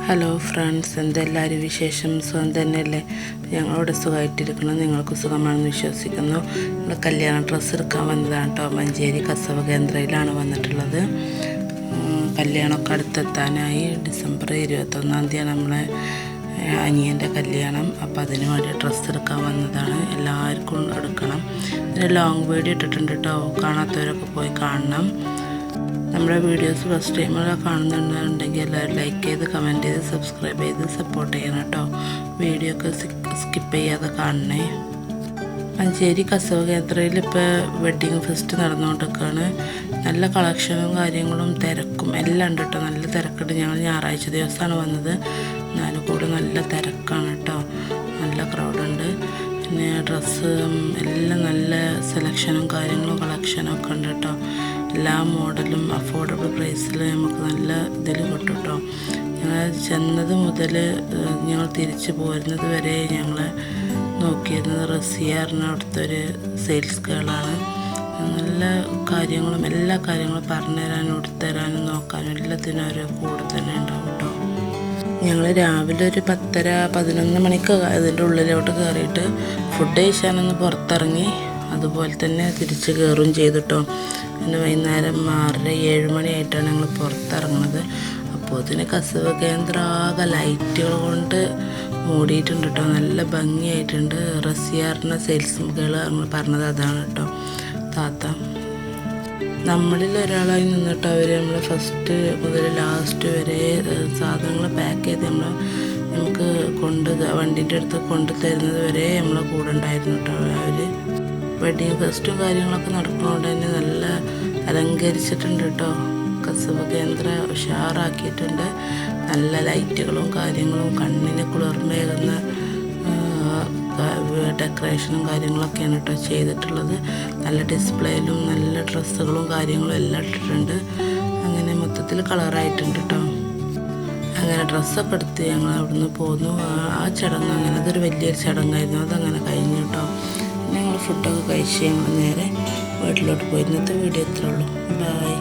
Hello friends, എന്തെല്ലാവരും വിശേഷം? സുഖം തന്നെയല്ലേ? ഞങ്ങളോട് സുഖമായിട്ടിരിക്കണം. നിങ്ങൾക്ക് സുഖമാണെന്ന് വിശ്വസിക്കുന്നു. നമ്മൾ കല്യാണ ഡ്രസ്സ് എടുക്കാൻ വന്നതാണ് കേട്ടോ. മഞ്ചേരി കസവ കേന്ദ്രയിലാണ് വന്നിട്ടുള്ളത്. കല്യാണമൊക്കെ അടുത്തെത്താനായി. ഡിസംബർ 21-ാം തീയതി നമ്മളെ അനിയൻ്റെ കല്യാണം. അപ്പോൾ അതിന് വേണ്ടി ഡ്രസ്സ് എടുക്കാൻ വന്നതാണ്. എല്ലാവർക്കും എടുക്കണം. ഇതിന് ലോങ് വീഡിയോ ഇട്ടിട്ടുണ്ട് കേട്ടോ. കാണാത്തവരൊക്കെ പോയി കാണണം. നമ്മുടെ വീഡിയോസ് ഫസ്റ്റ് ടൈമിലൊക്കെ കാണുന്നുണ്ടെങ്കിൽ എല്ലാവരും ലൈക്ക് ചെയ്ത് കമൻറ്റ് ചെയ്ത് സബ്സ്ക്രൈബ് ചെയ്ത് സപ്പോർട്ട് ചെയ്യണം കേട്ടോ. വീഡിയോ ഒക്കെ സ്കിപ്പ് ചെയ്യാതെ കാണണേ. മഞ്ചേരി കസവ കേന്ദ്രയിൽ ഇപ്പോൾ വെഡ്ഡിങ് ഫെസ്റ്റ് നടന്നുകൊണ്ടിരിക്കുകയാണ്. നല്ല കളക്ഷനും കാര്യങ്ങളും തിരക്കും എല്ലാം ഉണ്ട് കേട്ടോ. നല്ല തിരക്കുണ്ട്. ഞങ്ങൾ ഞായറാഴ്ച ദിവസമാണ് വന്നത്. എന്നാലും കൂടെ നല്ല തിരക്കാണ് കേട്ടോ. നല്ല ക്രൗഡുണ്ട്. പിന്നെ ഡ്രസ്സ് എല്ലാം നല്ല സെലക്ഷനും കാര്യങ്ങളും കളക്ഷനും ഒക്കെ ഉണ്ട് കേട്ടോ. എല്ലാ മോഡലും അഫോർഡബിൾ പ്രൈസിൽ നമുക്ക് നല്ല ഇതിൽ കിട്ടും കേട്ടോ. ഞങ്ങൾ ചെന്നത് മുതൽ ഞങ്ങൾ തിരിച്ച് പോരുന്നത് വരെ ഞങ്ങൾ നോക്കിയിരുന്നത് റസിയാറിന് അവിടുത്തെ ഒരു സെയിൽസ് ഗേളാണ്. നല്ല കാര്യങ്ങളും എല്ലാ കാര്യങ്ങളും പറഞ്ഞു തരാനും എടുത്തുതരാനും നോക്കാനും എല്ലാത്തിനും ഒരു കൂടെ തന്നെ ഉണ്ടാവും കേട്ടോ. ഞങ്ങൾ രാവിലെ ഒരു 10:30-11 മണിക്ക് അതിൻ്റെ ഉള്ളിലോട്ട് കയറിയിട്ട് ഫുഡ് കഴിച്ചാനൊന്ന് പുറത്തിറങ്ങി. അതുപോലെ തന്നെ തിരിച്ച് കയറുകയും ചെയ്തിട്ടോ. പിന്നെ വൈകുന്നേരം 6-7 മണിയായിട്ടാണ് ഞങ്ങൾ പുറത്തിറങ്ങുന്നത്. അപ്പോൾ അതിന് കസവ കേന്ദ്രം ആകെ ലൈറ്റുകൾ കൊണ്ട് മൂടിയിട്ടുണ്ട് കേട്ടോ. നല്ല ഭംഗിയായിട്ടുണ്ട്. റസിയാറിൻ്റെ സെയിൽസ് ഗേൾ ഞങ്ങൾ പറഞ്ഞത് അതാണ് കേട്ടോ. താത്ത നമ്മളിൽ ഒരാളായി നിന്നിട്ട് അവർ നമ്മൾ ഫസ്റ്റ് മുതൽ ലാസ്റ്റ് വരെ സാധനങ്ങൾ പാക്ക് ചെയ്ത് നമുക്ക് വണ്ടീൻ്റെ അടുത്ത് കൊണ്ട് തരുന്നത് വരെ നമ്മളെ കൂടെ ഉണ്ടായിരുന്നു കേട്ടോ. അവർ വെഡ്ഡിങ് ഫെസ്റ്റും കാര്യങ്ങളൊക്കെ നടക്കുന്നതുകൊണ്ട് തന്നെ നല്ല അലങ്കരിച്ചിട്ടുണ്ട് കേട്ടോ. കസവ കേന്ദ്ര ഉഷാറാക്കിയിട്ടുണ്ട്. നല്ല ലൈറ്റുകളും കാര്യങ്ങളും കണ്ണിന് കുളിർമയേകുന്ന ഡെക്കറേഷനും കാര്യങ്ങളൊക്കെയാണ് കേട്ടോ ചെയ്തിട്ടുള്ളത്. നല്ല ഡിസ്പ്ലേയിലും നല്ല ഡ്രസ്സുകളും കാര്യങ്ങളും എല്ലാം ഇട്ടിട്ടുണ്ട്. അങ്ങനെ മൊത്തത്തിൽ കളറായിട്ടുണ്ട് കേട്ടോ. അങ്ങനെ ഡ്രസ്സൊക്കെ എടുത്ത് ഞങ്ങൾ അവിടുന്ന് പോന്നു. ആ ചടങ്ങ് അങ്ങനെ അതൊരു വലിയൊരു ചടങ്ങായിരുന്നു. അതങ്ങനെ കഴിഞ്ഞു കേട്ടോ. പിന്നെ ഞങ്ങൾ ഫുഡൊക്കെ കഴിച്ച് ഞങ്ങൾ നേരെ വീട്ടിലോട്ട് പോയി. ഇന്നത്തെ വീഡിയോ ഇത്രേ ഉള്ളൂ. ബൈ.